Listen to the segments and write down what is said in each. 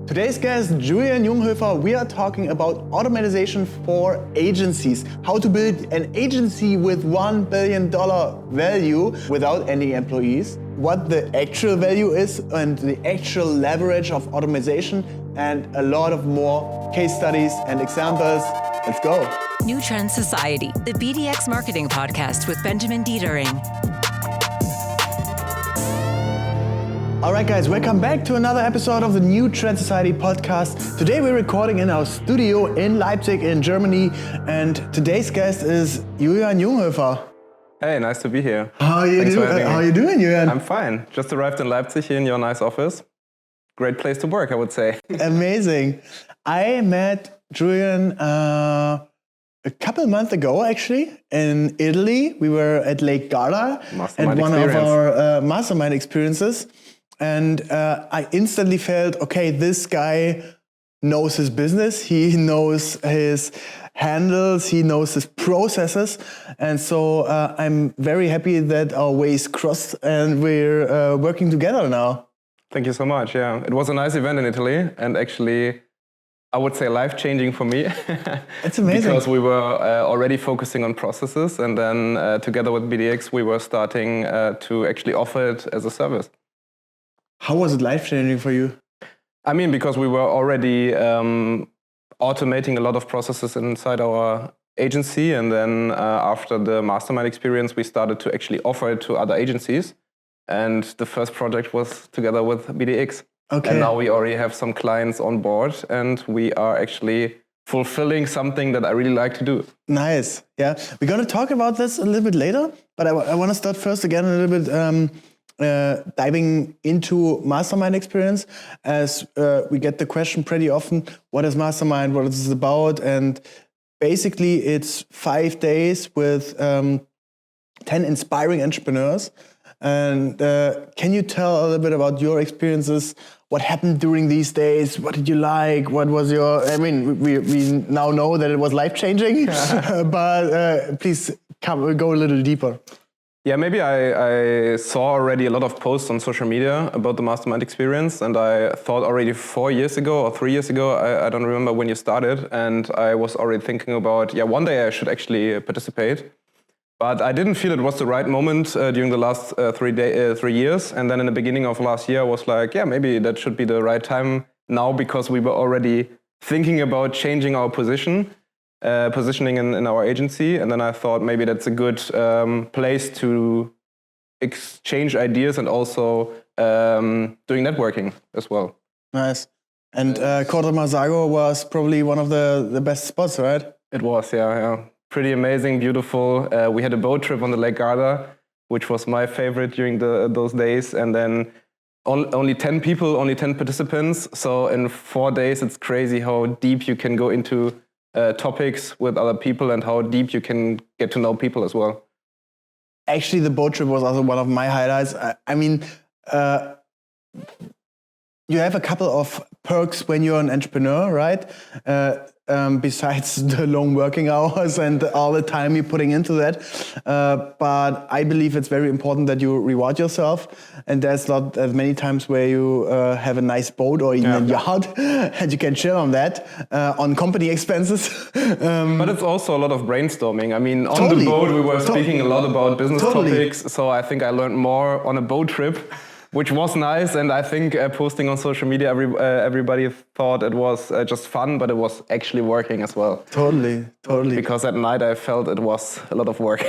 Today's guest, Julian Junghöfer, we are talking about automatization for agencies. How to build an agency with $1 billion value without any employees. What the actual value is and the actual leverage of automation, and a lot of more case studies and examples. Let's go. New Trend Society, the BDX Marketing Podcast with Benjamin Dietering. All right, guys, welcome back to another episode of the New Trend Society podcast. Today we're recording in our studio in Leipzig in Germany, and today's guest is Julian Junghöfer. Hey, nice to be here. How are you doing, Julian? I'm fine. Just arrived in Leipzig here in your nice office. Great place to work, I would say. Amazing. I met Julian a couple months ago, actually, in Italy. We were at Lake Garda at one of our mastermind experiences. And I instantly felt, okay, this guy knows his business. He knows his handles. He knows his processes. And so I'm very happy that our ways crossed and we're working together now. Thank you so much. Yeah, it was a nice event in Italy, and actually, I would say life-changing for me. It's amazing. Because we were already focusing on processes, and then together with BDX, we were starting to actually offer it as a service. How was it life-changing for you? I mean, because we were already automating a lot of processes inside our agency, and then after the mastermind experience, we started to actually offer it to other agencies. And the first project was together with BDX. Okay. And now we already have some clients on board, and we are actually fulfilling something that I really like to do. Nice. Yeah. We're going to talk about this a little bit later, but I want to start first again a little bit diving into mastermind experience, as we get the question pretty often, what is mastermind, what is it about? And basically it's 5 days with 10 inspiring entrepreneurs. And can you tell a little bit about your experiences? What happened during these days? What did you like? What was your, I mean, we now know that it was life-changing, but please go a little deeper. Yeah, maybe I saw already a lot of posts on social media about the mastermind experience, and I thought already 4 years ago or 3 years ago, I don't remember when you started, and I was already thinking about, one day I should actually participate. But I didn't feel it was the right moment during the last 3 years, and then in the beginning of last year I was like, maybe that should be the right time now, because we were already thinking about changing our positioning in our agency, and then I thought maybe that's a good place to exchange ideas and also doing networking as well. Nice. And Corte Mazago was probably one of the best spots, right? It was, yeah. Pretty amazing, beautiful. We had a boat trip on the Lake Garda, which was my favorite during those days, and then only 10 people, only 10 participants. So in 4 days, it's crazy how deep you can go into topics with other people and how deep you can get to know people as well. Actually, the boat trip was also one of my highlights. I mean, you have a couple of perks when you're an entrepreneur, right? Besides the long working hours and all the time you're putting into that. But I believe it's very important that you reward yourself. And there's not as many times where you have a nice boat or even a yacht and you can chill on that, on company expenses. But it's also a lot of brainstorming. I mean, on the boat, we were speaking a lot about business topics. So I think I learned more on a boat trip, which was nice, and I think posting on social media, everybody thought it was just fun, but it was actually working as well. Totally. Because at night I felt it was a lot of work.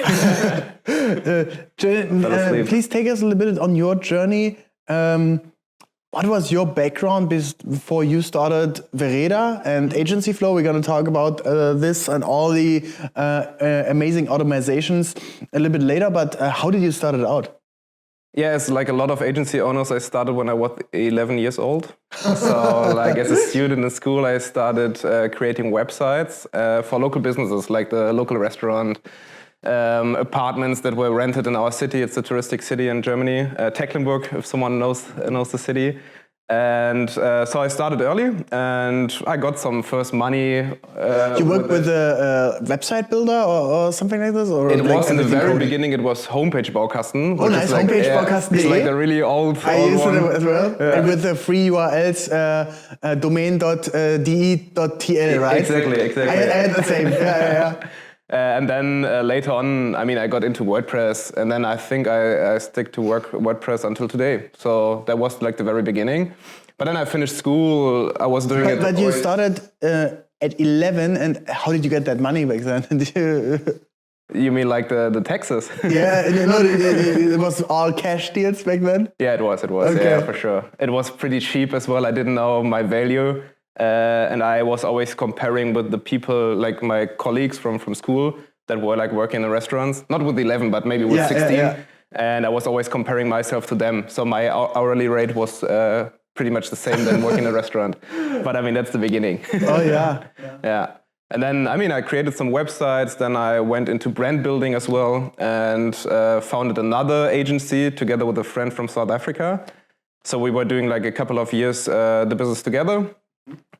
Please take us a little bit on your journey. What was your background before you started Vereda and Agency Flow? We're going to talk about this and all the amazing automatizations a little bit later, but how did you start it out? Yeah, it's like a lot of agency owners. I started when I was 11 years old. So like as a student in school, I started creating websites for local businesses, like the local restaurant, apartments that were rented in our city. It's a touristic city in Germany, Tecklenburg, if someone knows the city. And so I started early, and I got some first money. You worked with a website builder or something like this? Or It like was in the everything very coding? beginning. It was homepage Baukasten. Oh, which nice, is like, homepage-baukasten.de. It's like the really old I used one. it as well. Yeah. And with the free URLs, domain.de.tl, right? Exactly. I had the same. Yeah. And then later on, I mean, I got into WordPress, and then I think I stick to WordPress until today. So that was like the very beginning. But then I finished school. I was doing it. But you started at 11, and how did you get that money back then? You mean like the taxes? Yeah, it was all cash deals back then? Yeah, it was. Okay. Yeah, for sure. It was pretty cheap as well. I didn't know my value. And I was always comparing with the people, like my colleagues from school that were like working in restaurants. Not with 11, but maybe with 16. Yeah. And I was always comparing myself to them. So my hourly rate was pretty much the same than working in a restaurant. But I mean, that's the beginning. Oh, yeah. Yeah. And then, I mean, I created some websites. Then I went into brand building as well and founded another agency together with a friend from South Africa. So we were doing like a couple of years the business together.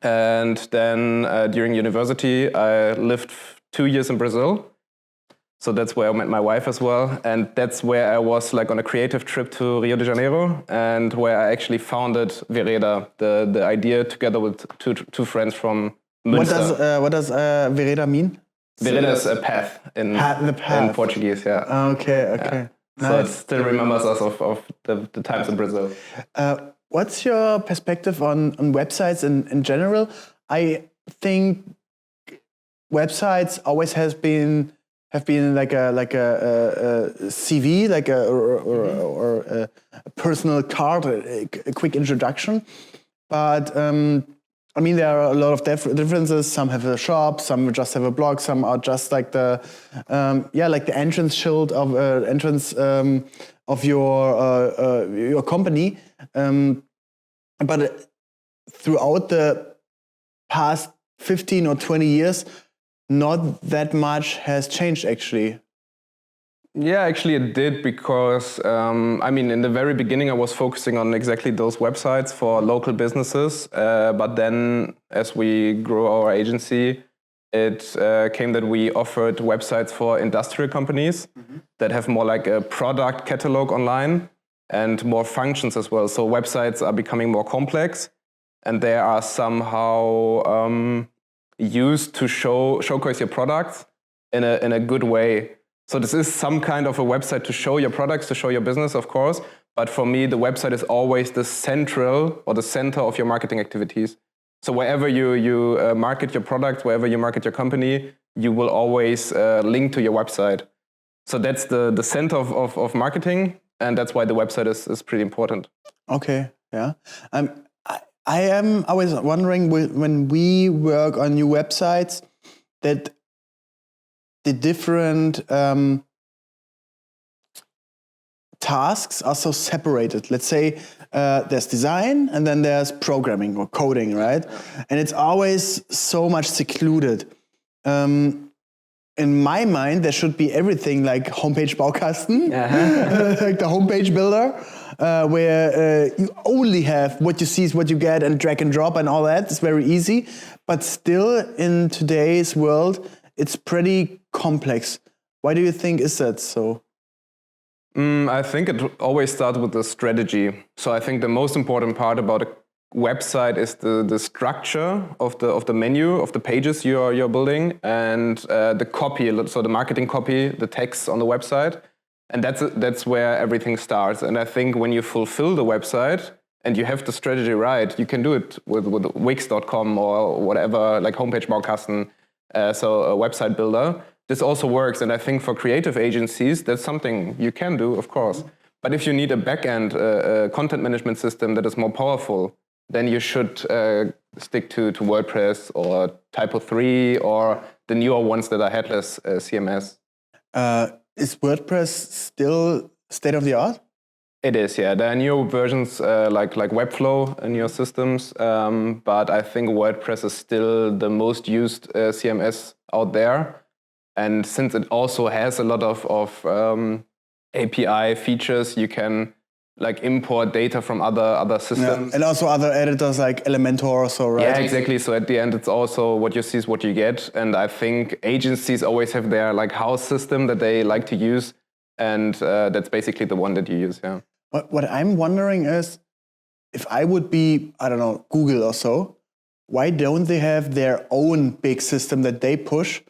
And then during university, I lived 2 years in Brazil. So that's where I met my wife as well. And that's where I was like on a creative trip to Rio de Janeiro, and where I actually founded Vereda, the idea together with two friends from Münster. What does Vereda mean? Vereda is a path in Portuguese, yeah. Okay. So Nice. it still remembers us of the times in Brazil. What's your perspective on websites in general? I think websites always have been like a CV, like or a personal card, a quick introduction. But I mean, there are a lot of differences. Some have a shop, some just have a blog, some are just like the like the entrance shield of of your company. But throughout the past 15 or 20 years, not that much has changed actually. Yeah, actually it did, because I mean, in the very beginning I was focusing on exactly those websites for local businesses. But then as we grew our agency, it came that we offered websites for industrial companies that have more like a product catalog online and more functions as well. So websites are becoming more complex, and they are somehow used to showcase your products in a good way. So this is some kind of a website to show your products, to show your business, of course. But for me, the website is always the central or the center of your marketing activities. So wherever you market your product, wherever you market your company, you will always link to your website. So that's the center of marketing, and that's why the website is pretty important. Okay, yeah. I am always wondering when we work on new websites that the different tasks are so separated. Let's say there's design and then there's programming or coding, right? And it's always so much secluded. In my mind, there should be everything like homepage Baukasten, like the homepage builder, where you only have what you see is what you get, and drag and drop and all that. It's very easy. But still, in today's world, it's pretty complex. Why do you think is that so? I think it always starts with the strategy. So I think the most important part about a website is the structure of the menu, of the pages you're building, and the copy, so the marketing copy, the text on the website. And that's where everything starts. And I think when you fulfill the website and you have the strategy right, you can do it with Wix.com or whatever, like homepage Baukasten, so a website builder. This also works. And I think for creative agencies, that's something you can do, of course. But if you need a backend, content management system that is more powerful, then you should stick to WordPress or Typo3 or the newer ones that are headless CMS. Is WordPress still state of the art? It is, yeah. There are new versions like Webflow in your systems, but I think WordPress is still the most used CMS out there. And since it also has a lot of API features, you can like import data from other systems. Yeah. And also other editors like Elementor or so, right? Yeah, exactly. So at the end, it's also what you see is what you get. And I think agencies always have their like house system that they like to use. And that's basically the one that you use, yeah. What I'm wondering is, if I would be, I don't know, Google or so, why don't they have their own big system that they push?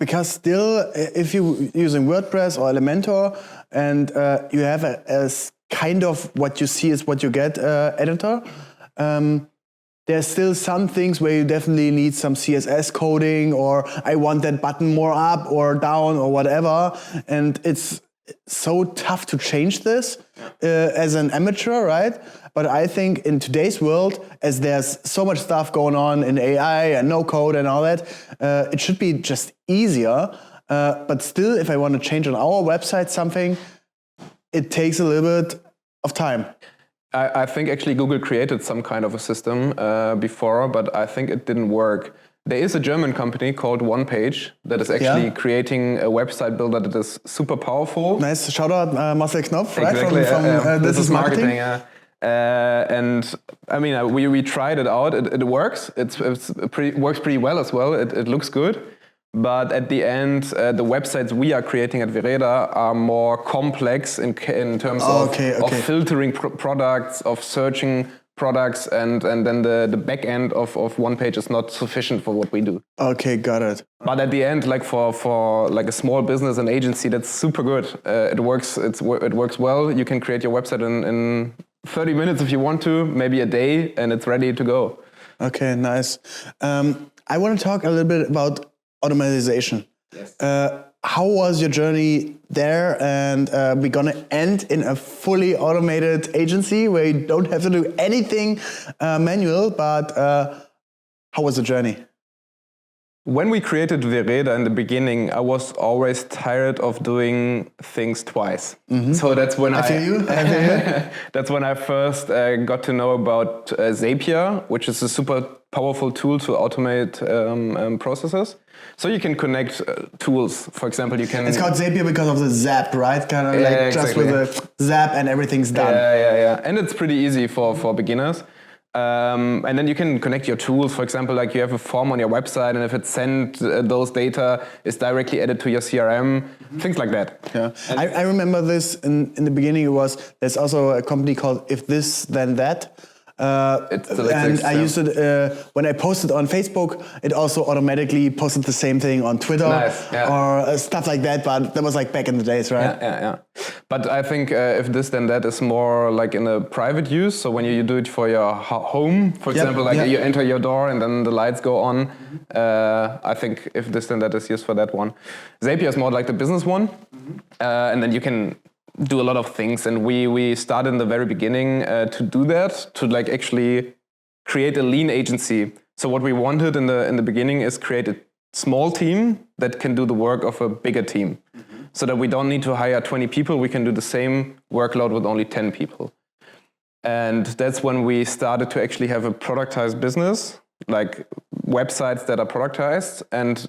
Because still, if you're using WordPress or Elementor and you have a kind of what you see is what you get editor, there's still some things where you definitely need some CSS coding, or I want that button more up or down or whatever. And it's so tough to change this as an amateur, right? But I think in today's world, as there's so much stuff going on in AI and no code and all that, it should be just easier. But still, if I want to change on our website something, it takes a little bit of time. I think actually Google created some kind of a system before, but I think it didn't work. There is a German company called OnePage that is actually creating a website builder that is super powerful. Nice. Shout out Marcel Knopf, right? Exactly. From This is Marketing. Yeah. And I mean, we tried it out. It works. Works pretty well as well. It looks good. But at the end, the websites we are creating at Vereda are more complex in terms of filtering products, of searching products, and then the back end of OnePage is not sufficient for what we do. Okay, got it. But at the end, like for like a small business and agency, that's super good. It works. It works well. You can create your website in 30 minutes if you want to, maybe a day, and it's ready to go. Okay, nice. I want to talk a little bit about automatization. Yes. How was your journey there? And we're gonna end in a fully automated agency where you don't have to do anything manual. But how was the journey? When we created Vereda in the beginning, I was always tired of doing things twice. Mm-hmm. So that's when I feel you. That's when I first got to know about Zapier, which is a super powerful tool to automate processes. So you can connect tools. For example, you can... It's called Zapier because of the zap, right? Kind of like exactly. Just with a zap and everything's done. Yeah. And it's pretty easy for beginners. And then you can connect your tools. For example, like you have a form on your website, and if it's sent, those data is directly added to your CRM, things like that. Yeah, I remember this in the beginning. There's also a company called If This Then That. And I used it when I posted on Facebook. It also automatically posted the same thing on Twitter or stuff like that. But that was like back in the days, right? Yeah. But I think If This Then That is more like in a private use. So when you do it for your home, for example, you enter your door and then the lights go on. Mm-hmm. I think If This Then That is used for that one. Zapier is more like the business one, and then you can do a lot of things, and we started in the very beginning to do that, to like actually create a lean agency. So what we wanted in the beginning is create a small team that can do the work of a bigger team, so that we don't need to hire 20 people. We can do the same workload with only 10 people. And that's when we started to actually have a productized business, like websites that are productized. And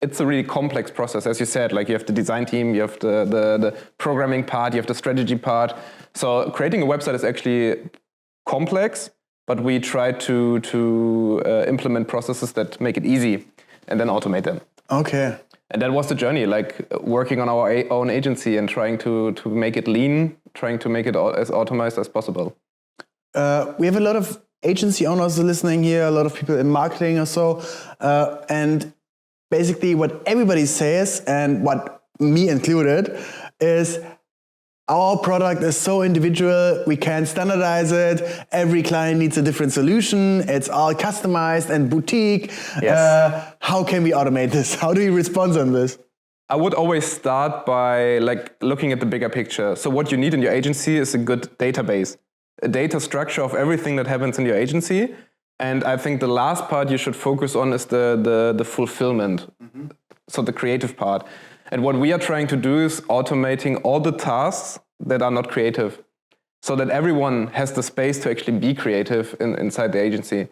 it's a really complex process, as you said. Like you have the design team, you have the programming part, you have the strategy part. So creating a website is actually complex, but we try to implement processes that make it easy and then automate them. Okay. And that was the journey, like working on our own agency and trying to make it lean, trying to make it as automated as possible. We have a lot of agency owners listening here, a lot of people in marketing or so, and basically what everybody says, and what me included, is our product is so individual, we can't standardize it, every client needs a different solution, it's all customized and boutique. Yes. How can we automate this? How do you respond on this? I would always start by like looking at the bigger picture. So what you need in your agency is a good database, a data structure of everything that happens in your agency. And I think the last part you should focus on is the fulfillment, so the creative part. And what we are trying to do is automating all the tasks that are not creative, so that everyone has the space to actually be creative inside the agency.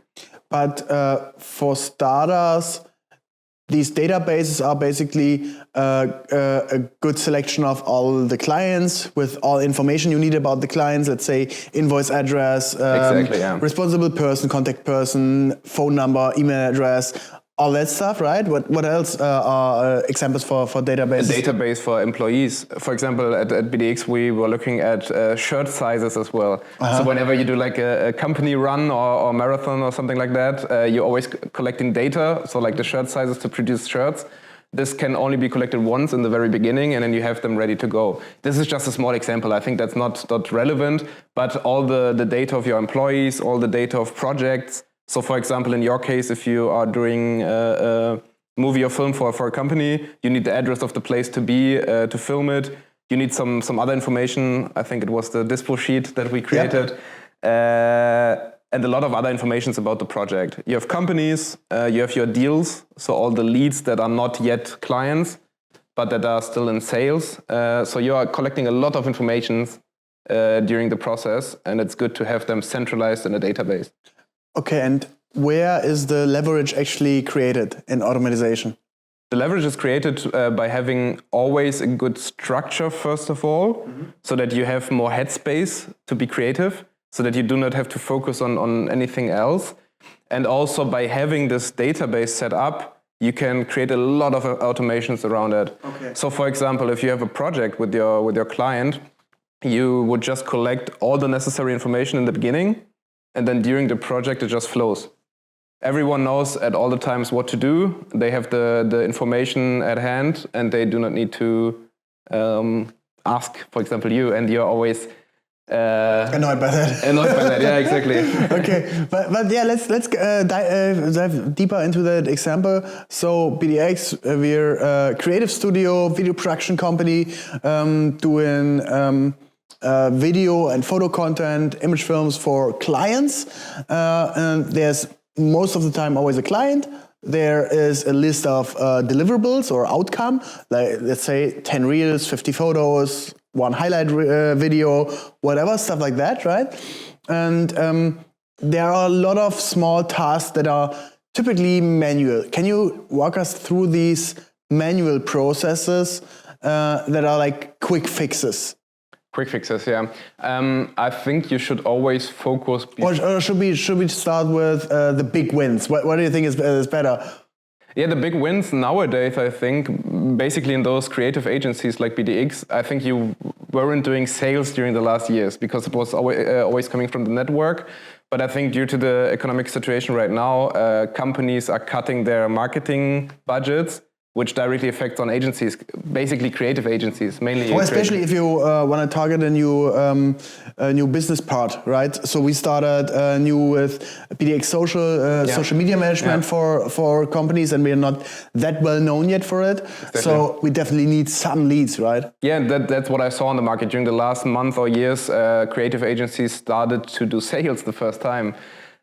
But for starters, these databases are basically a good selection of all the clients with all information you need about the clients. Let's say invoice address, responsible person, contact person, phone number, email address, all that stuff, right? What else are examples for databases? A database for employees. For example, at BDX, we were looking at shirt sizes as well. So whenever you do like a company run or marathon or something like that, you're always collecting data. So like the shirt sizes to produce shirts. This can only be collected once in the very beginning, and then you have them ready to go. This is just a small example. I think that's not relevant, but all the data of your employees, all the data of projects. So for example, in your case, if you are doing a movie or film for a company, you need the address of the place to be to film it. You need some other information. I think it was the dispo sheet that we created. And a lot of other information about the project. You have companies, you have your deals, so all the leads that are not yet clients, but that are still in sales. So you are collecting a lot of information during the process, and it's good to have them centralized in a database. Okay, and where is the leverage actually created in automatization? The leverage is created by having always a good structure, first of all, so that you have more headspace to be creative, so that you do not have to focus on anything else. And also by having this database set up, you can create a lot of automations around it. Okay. So for example, if you have a project with your client, you would just collect all the necessary information in the beginning, and then during the project, it just flows. Everyone knows at all the times what to do. They have the information at hand, and they do not need to ask, for example, you, and you're always annoyed by that. Annoyed by that, yeah, exactly. Okay, but yeah, let's dive deeper into that example. So BDX, we're a creative studio, video production company, doing video and photo content, image films for clients. And there's most of the time always a client. There is a list of deliverables or outcome, like let's say 10 reels, 50 photos, one highlight video, whatever, stuff like that, right? And there are a lot of small tasks that are typically manual. Can you walk us through these manual processes that are like quick fixes? Quick fixes, yeah. I think you should always focus. Or should we start with the big wins? What do you think is better? Yeah, the big wins nowadays, I think, basically in those creative agencies like BDX, I think you weren't doing sales during the last years because it was always coming from the network. But I think due to the economic situation right now, companies are cutting their marketing budgets, which directly affects on agencies, basically creative agencies, mainly. Well, especially if you want to target a new business part, right? So we started new with BDX social media management for companies, and we are not that well known yet for it. Exactly. So we definitely need some leads, right? Yeah, that's what I saw on the market during the last month or years. Creative agencies started to do sales the first time.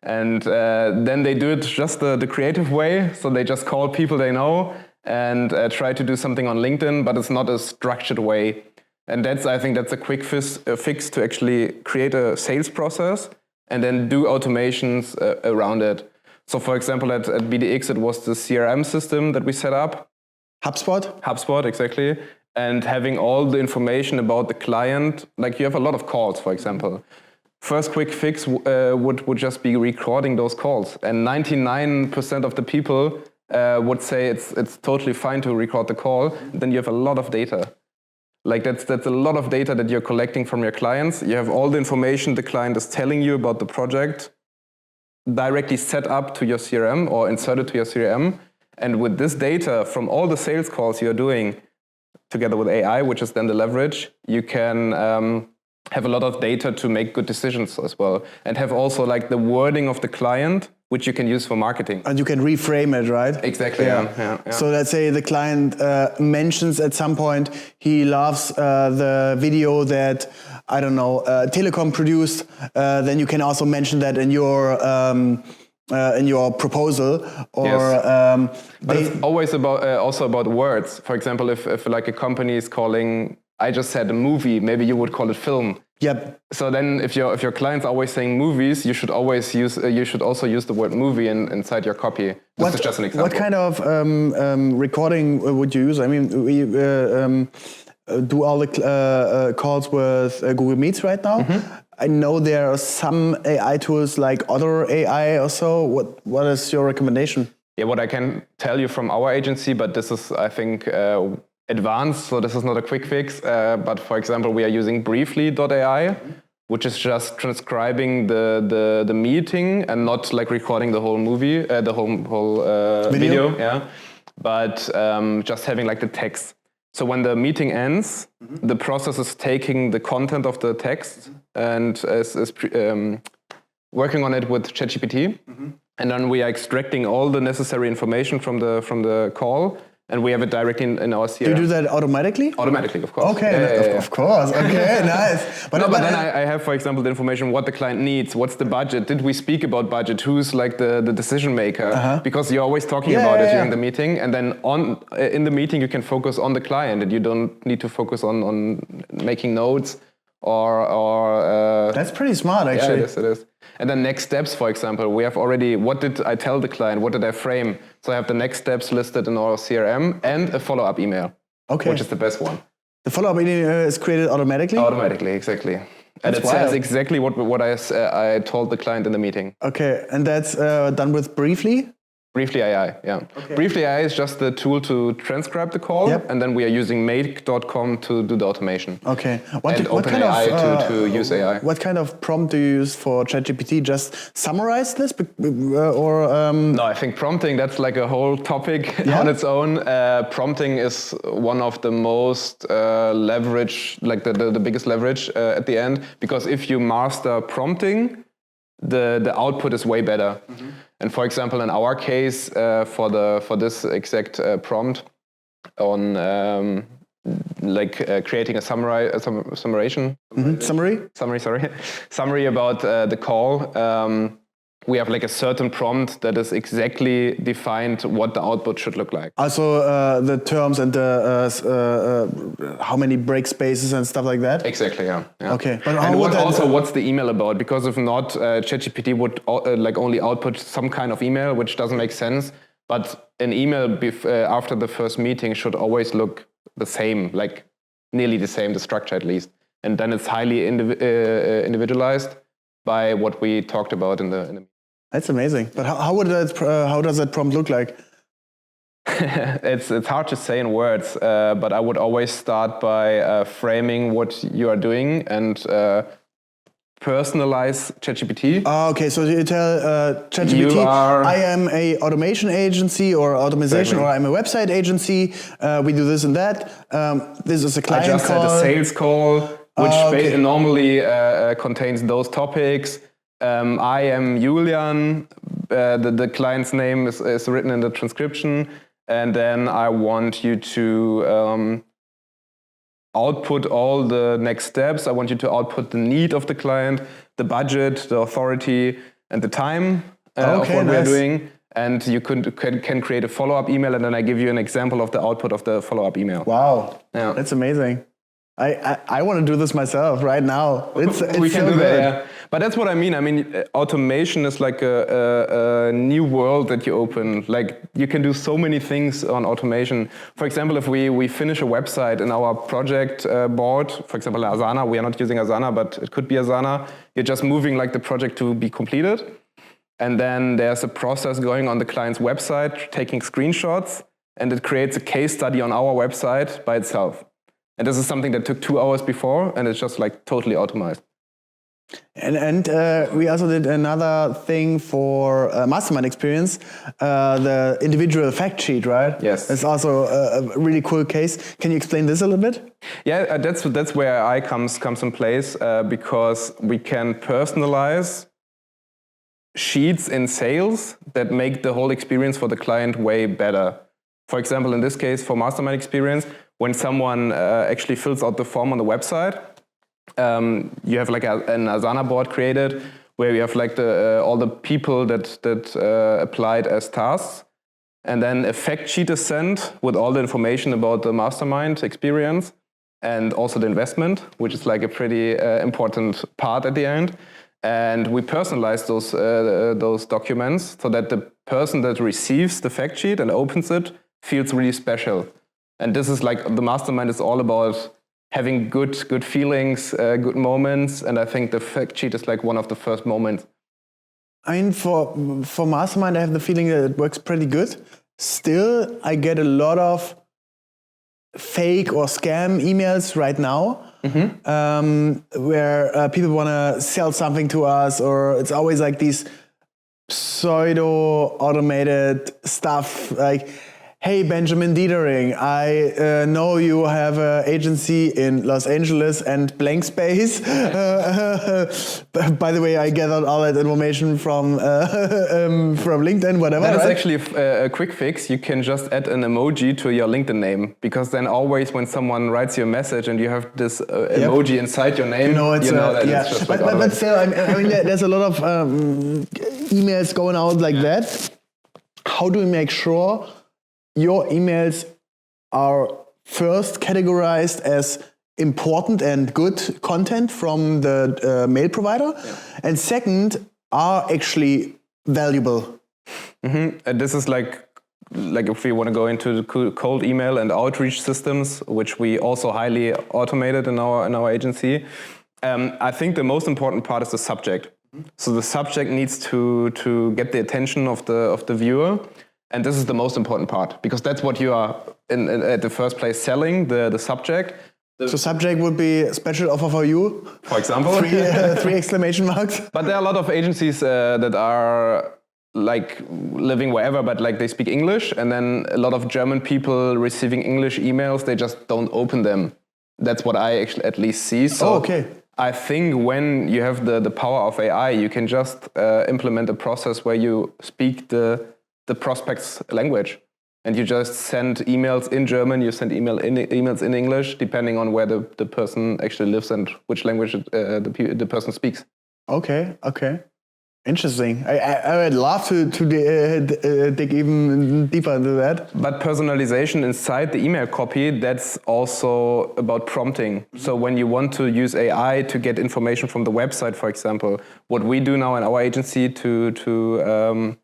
And then they do it just the creative way. So they just call people they know and try to do something on LinkedIn, but it's not a structured way. And I think that's a quick fix to actually create a sales process and then do automations around it. So for example, at BDX, it was the CRM system that we set up. HubSpot, exactly. And having all the information about the client, like you have a lot of calls, for example. First quick fix would just be recording those calls. And 99% of the people would say it's totally fine to record the call. Then you have a lot of data. Like that's a lot of data that you're collecting from your clients. You have all the information the client is telling you about the project directly set up to your CRM or inserted to your CRM. And with this data from all the sales calls you're doing together with AI, which is then the leverage, you can have a lot of data to make good decisions as well. And have also like the wording of the client, which you can use for marketing. And you can reframe it, right? Exactly, yeah. So let's say the client mentions at some point he loves the video that, I don't know, Telecom produced. Then you can also mention that in your proposal. Or, yes. But it's always about also about words. For example, if like a company is calling, I just said a movie, maybe you would call it film. Yep. So then, if your client's always saying movies, you should also use the word movie inside your copy. This is just an example. What kind of recording would you use? I mean, we do all the calls with Google Meets right now. I know there are some AI tools like Other AI or so. What is your recommendation? Yeah, what I can tell you from our agency, but this is, I think, advanced, so this is not a quick fix. But for example, we are using Briefly.ai, which is just transcribing the meeting and not like recording the whole movie, the whole video. Yeah, but just having like the text. So when the meeting ends, the process is taking the content of the text and is working on it with ChatGPT, and then we are extracting all the necessary information from the call, and we have it directly in our CRM. Do you do that automatically? Automatically, of course. Okay, of course. Okay, nice. But then I have, for example, the information what the client needs, what's the budget, did we speak about budget, who's like the decision maker, because you're always talking about it during the meeting, and then in the meeting you can focus on the client, and you don't need to focus on making notes or that's pretty smart, actually. Yeah, it is. And then next steps, for example, we have already, what did I tell the client, what did I frame? So I have the next steps listed in our CRM and a follow-up email, which is the best one. The follow-up email is created automatically? Automatically, exactly. And it says exactly what I told the client in the meeting. Okay, and that's done with Briefly? Briefly AI, yeah. Okay. Briefly AI is just the tool to transcribe the call, and then we are using make.com to do the automation. Okay. What kind of to use AI. What kind of prompt do you use for ChatGPT? Just summarize this, or? No, I think prompting, that's like a whole topic on its own. Prompting is one of the most leverage, like the biggest leverage at the end, because if you master prompting, the output is way better. And for example, in our case, for this exact prompt on creating a summary about the call, we have like a certain prompt that is exactly defined what the output should look like. Also, the terms and the how many break spaces and stuff like that? Exactly, yeah. Okay. But and what's the email about? Because if not, ChatGPT would only output some kind of email, which doesn't make sense. But an email after the first meeting should always look the same, like nearly the same, the structure at least. And then it's highly individualized by what we talked about in the. That's amazing. But how does that prompt look like? It's hard to say in words, but I would always start by framing what you are doing and personalize ChatGPT. Okay, so you tell ChatGPT, I am a automation agency or automation, or I'm a website agency. We do this and that. This is a client call. I just had a sales call, which normally contains those topics. I am Julian, the client's name is written in the transcription, and then I want you to output all the next steps. I want you to output the need of the client, the budget, the authority, and the time of what we're doing. And you can create a follow-up email, and then I give you an example of the output of the follow-up email. Wow, that's amazing. I want to do this myself right now. It's we can do that, yeah. But that's what I mean. I mean, automation is like a new world that you open. Like you can do so many things on automation. For example, if we finish a website in our project board, for example, Asana, we are not using Asana, but it could be Asana. You're just moving like the project to be completed. And then there's a process going on the client's website, taking screenshots, and it creates a case study on our website by itself. And this is something that took 2 hours before, and it's just like totally automated. And we also did another thing for Mastermind Experience, the individual fact sheet, right? Yes. It's also a really cool case. Can you explain this a little bit? Yeah, that's where AI comes in place, because we can personalize sheets in sales that make the whole experience for the client way better. For example, in this case, for Mastermind Experience, when someone actually fills out the form on the website, you have like an Asana board created where you have like all the people that applied as tasks, and then a fact sheet is sent with all the information about the Mastermind Experience, and also the investment, which is like a pretty important part at the end. And we personalize those documents so that the person that receives the fact sheet and opens it feels really special. And this is like the mastermind is all about having good feelings, good moments. And I think the fact sheet is like one of the first moments. I mean, for Mastermind, I have the feeling that it works pretty good. Still, I get a lot of fake or scam emails right now, where people want to sell something to us, or it's always like these pseudo-automated stuff like, hey, Benjamin Dietering, I know you have an agency in Los Angeles and blank space. By the way, I gathered all that information from LinkedIn, whatever. That is right? actually a quick fix. You can just add an emoji to your LinkedIn name, because then always when someone writes you a message and you have this emoji inside your name, it's that it's just like but still, I mean, there's a lot of emails going out like that. How do we make sure your emails are first categorized as important and good content from the mail provider, and second, are actually valuable? And this is like if we want to go into the cold email and outreach systems, which we also highly automated in our agency. I think the most important part is the subject. So the subject needs to get the attention of the viewer. And this is the most important part, because that's what you are at the first place selling, the subject. So subject would be special offer for you, for example. three exclamation marks. But there are a lot of agencies that are like living wherever, but like they speak English, and then a lot of German people receiving English emails, they just don't open them. That's what I actually at least see. So okay. I think when you have the power of AI, you can just implement a process where you speak the prospect's language, and you just send emails in German, you send emails in English, depending on where the person actually lives and which language the person speaks. Okay. Interesting. I would love to dig even deeper into that. But personalization inside the email copy, that's also about prompting. So when you want to use AI to get information from the website, for example, what we do now in our agency to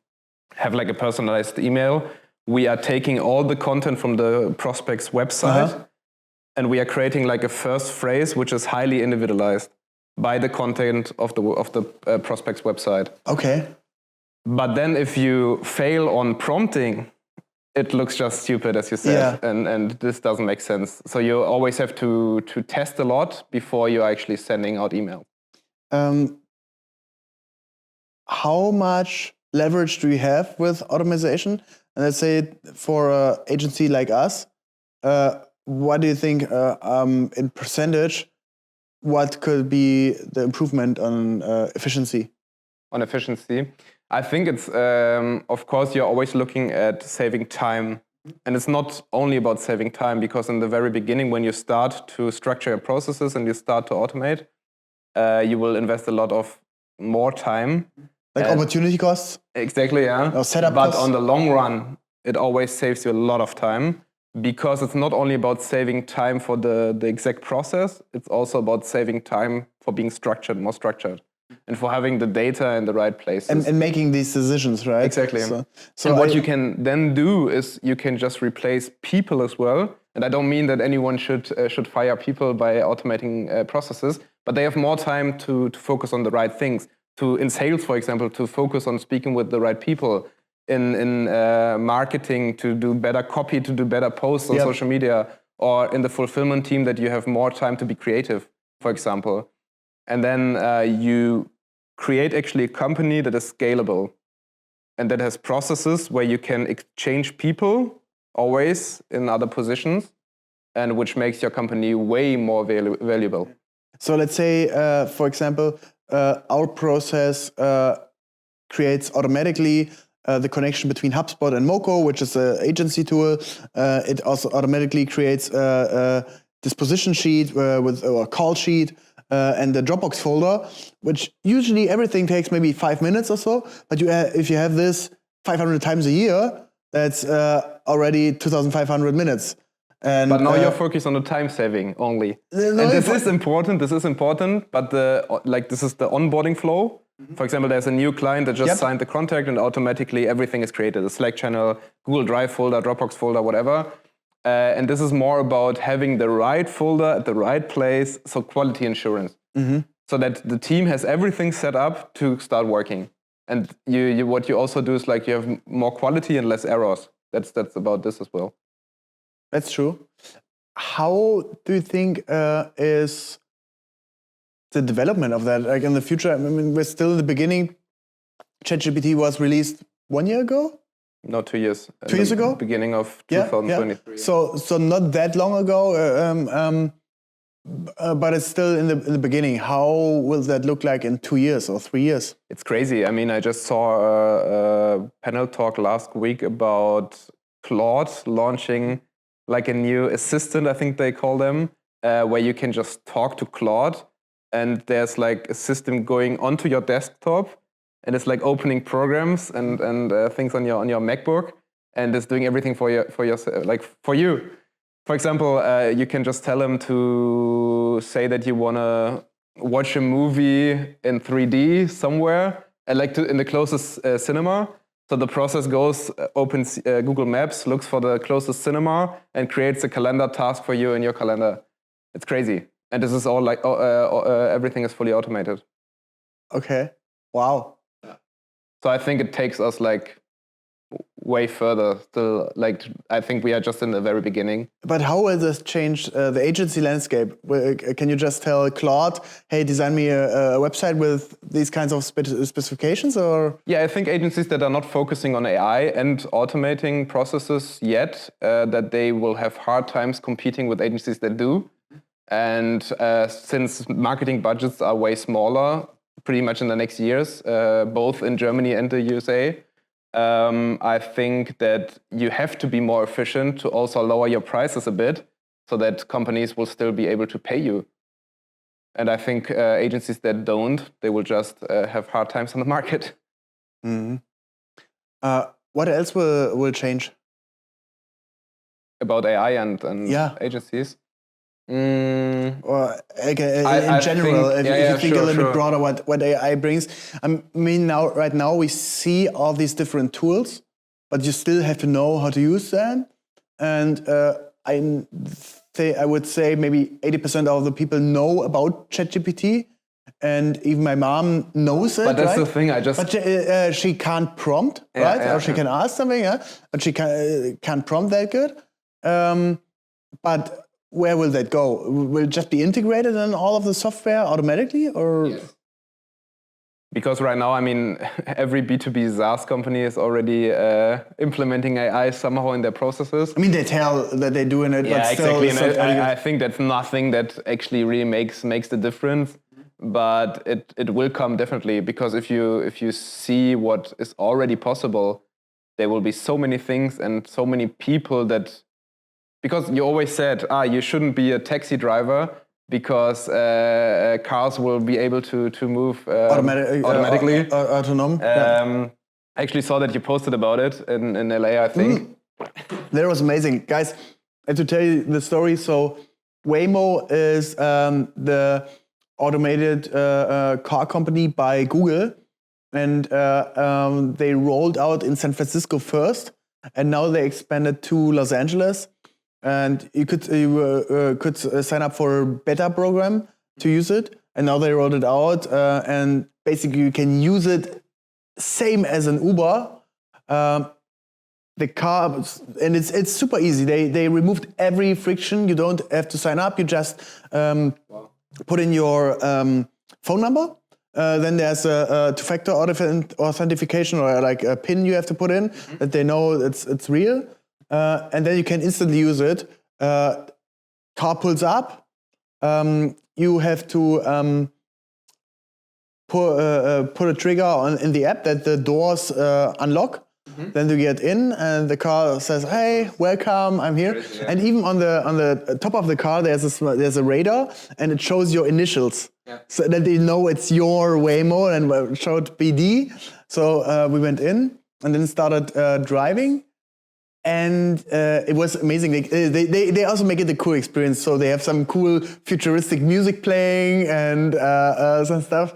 have like a personalized email, we are taking all the content from the prospect's website, and we are creating like a first phrase which is highly individualized by the content of the prospect's website. Okay. But then if you fail on prompting, it looks just stupid, as you said, and this doesn't make sense. So you always have to test a lot before you're actually sending out email. How much leverage do you have with automation? And let's say for an agency like us, what do you think in percentage, what could be the improvement on efficiency? On efficiency, I think it's, of course, you're always looking at saving time. And it's not only about saving time, because in the very beginning, when you start to structure your processes and you start to automate, you will invest a lot of more time. Like opportunity costs? Exactly, yeah. Or setup but costs? On the long run, it always saves you a lot of time, because it's not only about saving time for the exact process, it's also about saving time for being structured, more structured, and for having the data in the right places. And making these decisions, right? Exactly. So and what you can then do is you can just replace people as well. And I don't mean that anyone should fire people by automating processes, but they have more time to focus on the right things. In sales, for example, to focus on speaking with the right people. In marketing, to do better copy, to do better posts on social media, or in the fulfillment team, that you have more time to be creative, for example. And then you create actually a company that is scalable and that has processes where you can exchange people always in other positions, and which makes your company way more valuable. So let's say, for example, our process creates automatically the connection between HubSpot and Moco, which is an agency tool. It also automatically creates a disposition sheet with a call sheet and the Dropbox folder, which usually everything takes maybe 5 minutes or so. But if you have this 500 times a year, that's already 2,500 minutes. And But now you're focused on the time saving only. And this is important. This is important. But this is the onboarding flow. For example, there's a new client that just signed the contract, and automatically everything is created: a Slack channel, Google Drive folder, Dropbox folder, whatever. And this is more about having the right folder at the right place, so quality assurance, so that the team has everything set up to start working. And what you also do is like you have more quality and less errors. That's about this as well. That's true. How do you think is the development of that? Like in the future, I mean, we're still in the beginning. ChatGPT was released 1 year ago? No, 2 years. 2 years ago? Beginning of 2023. Yeah. So not that long ago, but it's still in the beginning. How will that look like in 2 years or 3 years? It's crazy. I mean, I just saw a panel talk last week about Claude launching like a new assistant, I think they call them, where you can just talk to Claude, and there's like a system going onto your desktop, and it's like opening programs and things on your MacBook, and it's doing everything for you. For example, you can just tell him to say that you wanna watch a movie in 3D somewhere, and in the closest cinema. So the process goes, opens Google Maps, looks for the closest cinema, and creates a calendar task for you in your calendar. It's crazy. And this is all like, everything is fully automated. Okay. Wow. So I think it takes us like way further still. Like, I think we are just in the very beginning. But how will this change the agency landscape? Can you just tell Claude, hey, design me a website with these kinds of specifications? Or yeah, I think agencies that are not focusing on AI and automating processes yet, that they will have hard times competing with agencies that do. And since marketing budgets are way smaller, pretty much in the next years, both in Germany and the USA, I think that you have to be more efficient to also lower your prices a bit so that companies will still be able to pay you. And I think agencies that don't, they will just have hard times on the market. Mm-hmm. What else will change? About AI and agencies? Or in general, if you think a little bit broader what AI brings. I mean, right now we see all these different tools, but you still have to know how to use them. And I would say maybe 80% of the people know about ChatGPT, and even my mom knows it. But that's the thing. But she can't prompt, right? Or she can ask something, but she can't prompt that good. But where will that go? Will it just be integrated in all of the software automatically, or? Yes. Because right now, I mean, every B2B SaaS company is already implementing AI somehow in their processes. I mean, they tell that they're doing it, but still, exactly. And I think that's nothing that actually really makes the difference. But it will come definitely, because if you see what is already possible, there will be so many things and so many people that. Because you always said, you shouldn't be a taxi driver because cars will be able to move automatically. Autonomous. I actually saw that you posted about it in LA, I think. That was amazing. Guys, I have to tell you the story. So Waymo is the automated car company by Google. And they rolled out in San Francisco first. And now they expanded to Los Angeles. And you could sign up for a beta program to use it, and now they rolled it out, and basically you can use it same as an Uber. The car, and it's super easy. They removed every friction. You don't have to sign up. You just put in your phone number. Then there's a two-factor authentication, or like a PIN you have to put in that they know it's real. And then you can instantly use it. Car pulls up. You have to put a trigger in the app that the doors unlock. Then you get in, and the car says, "Hey, welcome, I'm here." And even on the top of the car, there's a radar, and it shows your initials, so that they know it's your Waymo, and it showed BD. So we went in and then started driving. And it was amazing. They also make it a cool experience. So they have some cool futuristic music playing and some stuff.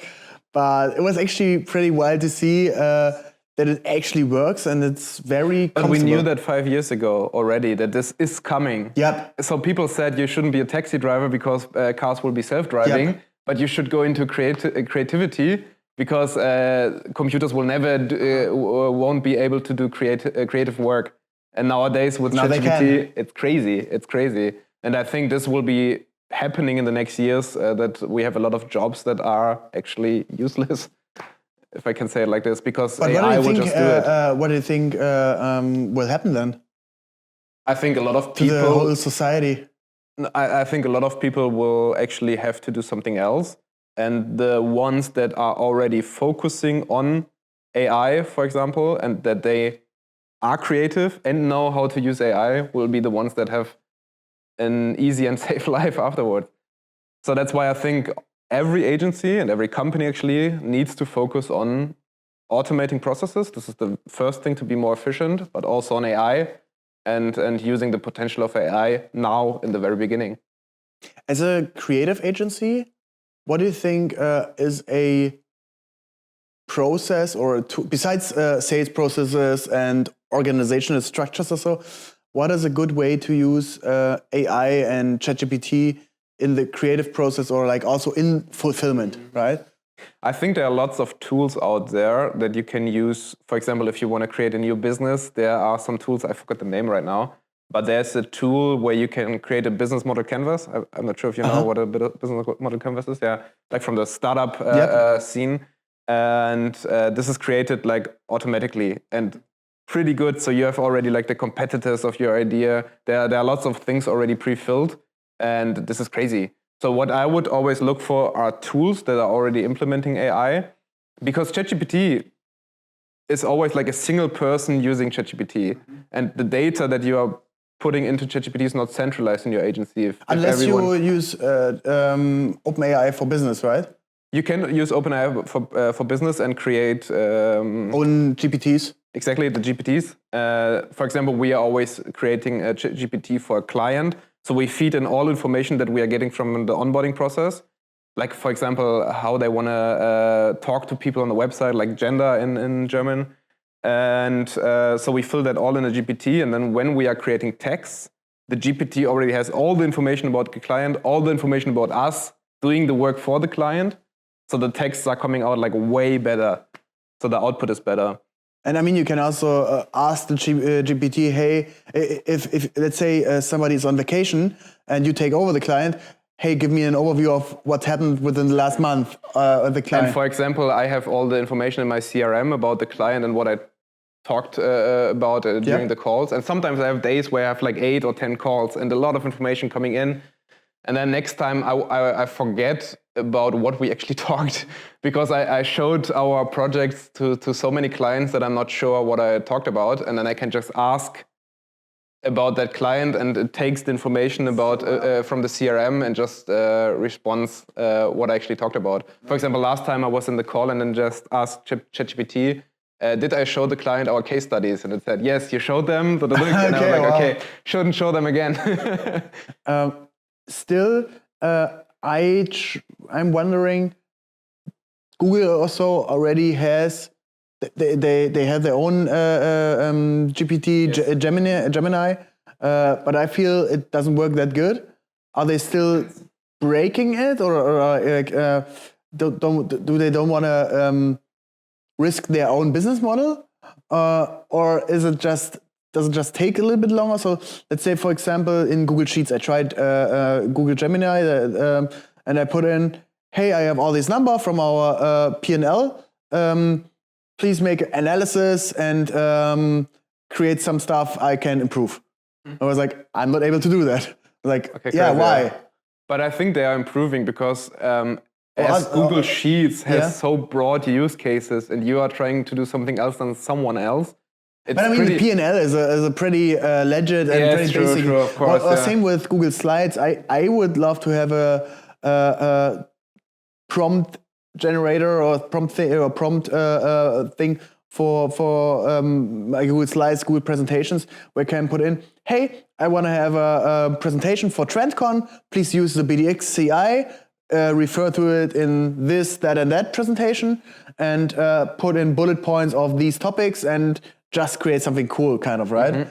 But it was actually pretty wild to see that it actually works and it's very But we knew that 5 years ago already, that this is coming. Yep. So people said you shouldn't be a taxi driver because cars will be self-driving, Yep. but you should go into creativity because computers will never won't be able to do creative work. And nowadays with ChatGPT, it's crazy. And I think this will be happening in the next years, that we have a lot of jobs that are actually useless, if I can say it like this, because AI will just do it. What do you think will happen then? I think a lot of people... To the whole society? I think a lot of people will actually have to do something else. And the ones that are already focusing on AI, for example, and that they are creative and know how to use AI will be the ones that have an easy and safe life afterwards. So that's why I think every agency and every company actually needs to focus on automating processes. This is the first thing to be more efficient, but also on AI and using the potential of AI now in the very beginning. As a creative agency, what do you think is a process or a tool, besides sales processes and organizational structures or so, what is a good way to use AI and ChatGPT in the creative process or like also in fulfillment, right? I think there are lots of tools out there that you can use. For example, if you want to create a new business, there are some tools, I forgot the name right now, but there's a tool where you can create a business model canvas. I'm not sure if you know what a business model canvas is. Yeah, like from the startup scene. And this is created like automatically and pretty good. So you have already like the competitors of your idea. There are lots of things already pre-filled, and this is crazy. So what I would always look for are tools that are already implementing AI, because ChatGPT is always like a single person using ChatGPT, and the data that you are putting into ChatGPT is not centralized in your agency. Unless you use OpenAI for business, right? You can use OpenAI for business and create own GPTs. Exactly, the GPTs. For example, we are always creating a GPT for a client. So we feed in all information that we are getting from the onboarding process. Like, for example, how they want to talk to people on the website, like gender in German. And so we fill that all in a GPT. And then when we are creating texts, the GPT already has all the information about the client, all the information about us doing the work for the client. So the texts are coming out like way better. So the output is better. And I mean, you can also ask the GPT, hey, if let's say somebody is on vacation and you take over the client, hey, give me an overview of what happened within the last month of the client. And for example, I have all the information in my CRM about the client and what I talked about during the calls. And sometimes I have days where I have like 8 or 10 calls and a lot of information coming in. And then next time I forget about what we actually talked, because I showed our projects to so many clients that I'm not sure what I talked about. And then I can just ask about that client, and it takes the information about from the CRM and just responds what I actually talked about. For example, last time I was in the call and then just asked ChatGPT, did I show the client our case studies? And it said, yes, you showed them. And I was like, okay, shouldn't show them again. Still, I'm wondering, Google also already has, they have their own GPT, yes. Gemini, but I feel it doesn't work that good. Are they still breaking it, or do they don't want to risk their own business model, or is it just? Does it just take a little bit longer? So let's say, for example, in Google Sheets, I tried Google Gemini and I put in, hey, I have all these numbers from our P&L. Please make analysis and create some stuff I can improve. I was like, I'm not able to do that. Like, okay, yeah, why? Yeah. But I think they are improving because as Google Sheets has so broad use cases and you are trying to do something else than someone else, but I mean, the P&L is a pretty legit and pretty basic. True, of course, Same with Google Slides. I would love to have a prompt generator or prompt thing for like Google Slides, Google presentations, where you can put in, hey, I want to have a presentation for TrendCon. Please use the BDX CI. Refer to it in this, that, and that presentation, and put in bullet points of these topics, and just create something cool, kind of, right?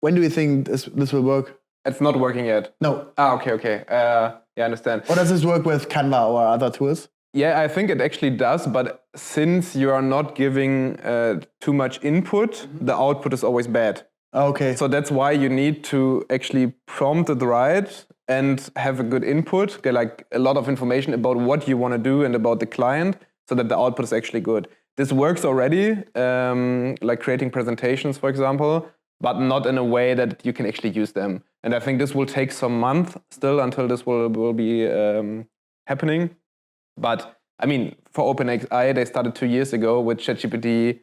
When do you think this will work? It's not working yet. No. Okay. Yeah, I understand. Or does this work with Canva or other tools? Yeah, I think it actually does, but since you are not giving too much input, the output is always bad. Okay. So that's why you need to actually prompt it right and have a good input, get like a lot of information about what you want to do and about the client, so that the output is actually good. This works already, like creating presentations, for example, but not in a way that you can actually use them. And I think this will take some months still until this will be happening. But I mean, for OpenAI, they started 2 years ago with ChatGPT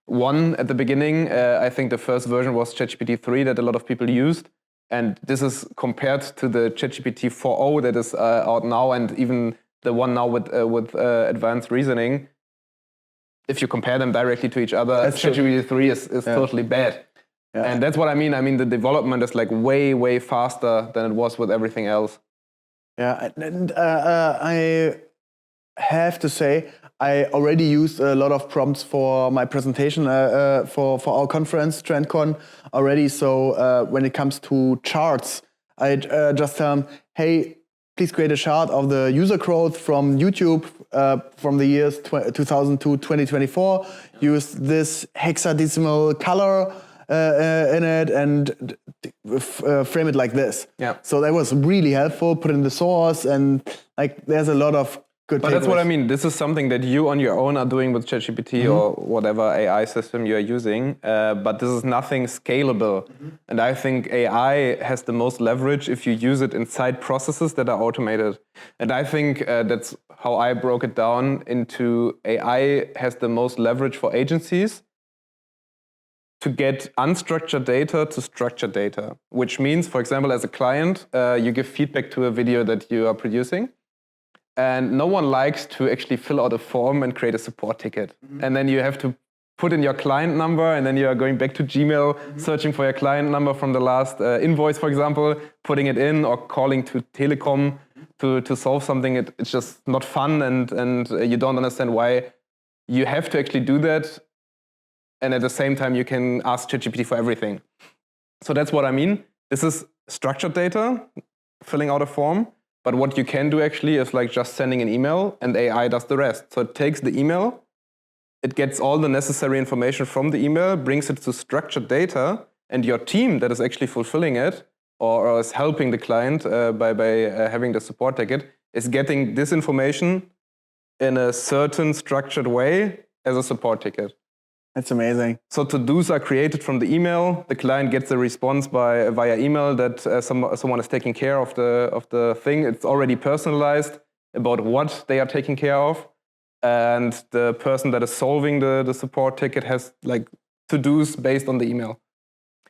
1 at the beginning. I think the first version was ChatGPT 3 that a lot of people used. And this is compared to the ChatGPT 4.0 that is out now, and even the one now with advanced reasoning. If you compare them directly to each other, ChatGPT 3 is totally bad. Yeah. And that's what I mean. I mean, the development is like way faster than it was with everything else. Yeah, and I have to say, I already used a lot of prompts for my presentation for our conference, TrendCon, already. So when it comes to charts, I just tell them, hey, please create a chart of the user growth from YouTube from the years 2000 to 2024. Use this hexadecimal color in it and frame it like this. Yeah. So that was really helpful. Put in the source, and like there's a lot of good. But that's what I mean. This is something that you on your own are doing with ChatGPT or whatever AI system you are using. But this is nothing scalable. And I think AI has the most leverage if you use it inside processes that are automated. And I think that's how I broke it down into AI has the most leverage for agencies to get unstructured data to structured data, which means, for example, as a client, you give feedback to a video that you are producing. And no one likes to actually fill out a form and create a support ticket. And then you have to put in your client number, and then you are going back to Gmail, searching for your client number from the last invoice, for example, putting it in, or calling to Telecom to solve something. It's just not fun, and you don't understand why you have to actually do that. And at the same time, you can ask ChatGPT for everything. So that's what I mean. This is structured data, filling out a form. But what you can do actually is like just sending an email, and AI does the rest. So it takes the email, it gets all the necessary information from the email, brings it to structured data, and your team that is actually fulfilling it or is helping the client by having the support ticket is getting this information in a certain structured way as a support ticket. That's amazing. So to-dos are created from the email. The client gets a response via email that someone is taking care of the thing. It's already personalized about what they are taking care of, and the person that is solving the support ticket has like to-dos based on the email.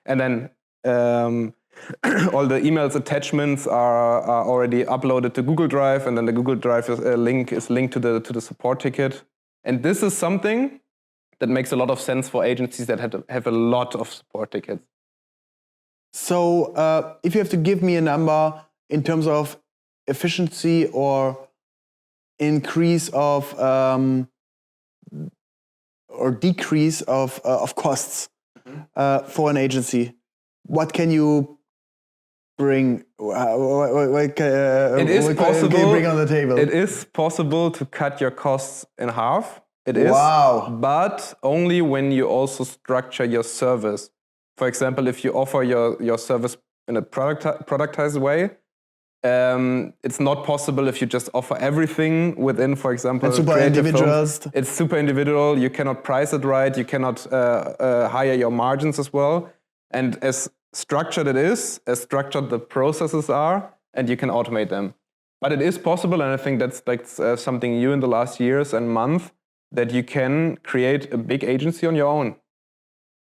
And then all the emails attachments are already uploaded to Google Drive, and then the Google Drive link is linked to the support ticket. And this is something that makes a lot of sense for agencies that have a lot of support tickets. So if you have to give me a number in terms of efficiency or increase of or decrease of costs for an agency, what can you bring? What can you bring on the table? It is possible to cut your costs in half. It is, but only when you also structure your service. For example, if you offer your service in a productized way, it's not possible if you just offer everything within, for example, it's super individualized. It's super individual. You cannot price it right. You cannot hire your margins as well. And as structured it is, as structured the processes are, and you can automate them. But it is possible, and I think that's like something new in the last years and months, that you can create a big agency on your own.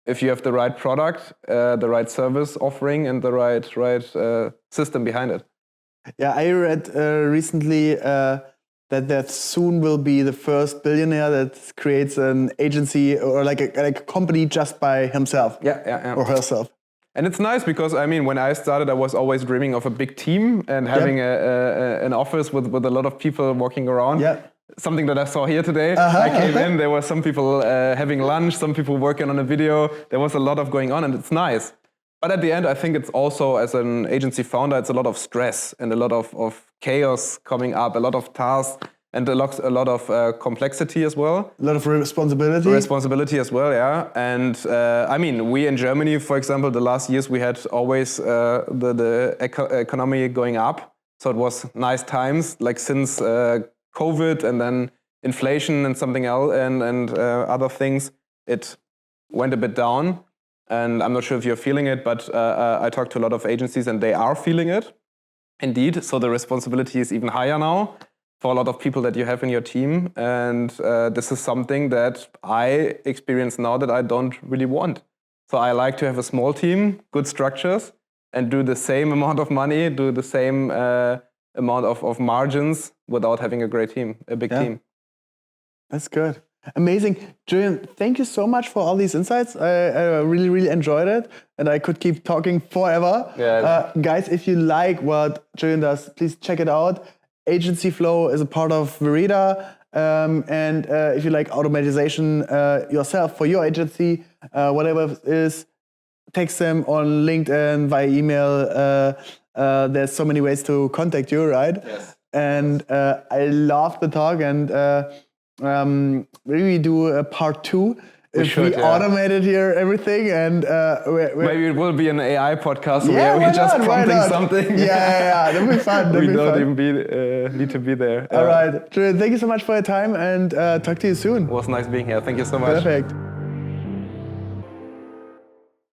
If you have the right product, the right service offering, and the right system behind it. Yeah, I read recently that that soon will be the first billionaire that creates an agency or like a company just by himself or herself. And it's nice because, I mean, when I started, I was always dreaming of a big team and having an office with a lot of people walking around. Yeah. Something that I saw here today. I came in, there were some people having lunch, some people working on a video. There was a lot of going on, and it's nice. But at the end, I think it's also, as an agency founder, it's a lot of stress and a lot of chaos coming up, a lot of tasks, and a lot of complexity as well. A lot of responsibility. Responsibility as well, yeah. And I mean, we in Germany, for example, the last years we had always the economy going up. So it was nice times, like since COVID and then inflation and something else and other things, it went a bit down. And I'm not sure if you're feeling it, but I talked to a lot of agencies and they are feeling it. Indeed, so the responsibility is even higher now for a lot of people that you have in your team. And this is something that I experience now that I don't really want. So I like to have a small team, good structures, and do the same amount of money, do the same amount of margins without having a great team, a big team. That's good. Amazing. Julian, thank you so much for all these insights. I really, really enjoyed it. And I could keep talking forever. Yeah. Guys, if you like what Julian does, please check it out. Agency Flow is a part of Vereda. And if you like automatization yourself for your agency, whatever it is, text them on LinkedIn, via email. There's so many ways to contact you, right? Yes. And I love the talk, and maybe we do a part 2 if we automated here everything, and maybe it will be an AI podcast where we're just prompting something. Yeah, that'd be fun. We don't even need to be there. All right, Julian, thank you so much for your time, and talk to you soon. It was nice being here. Thank you so much. Perfect.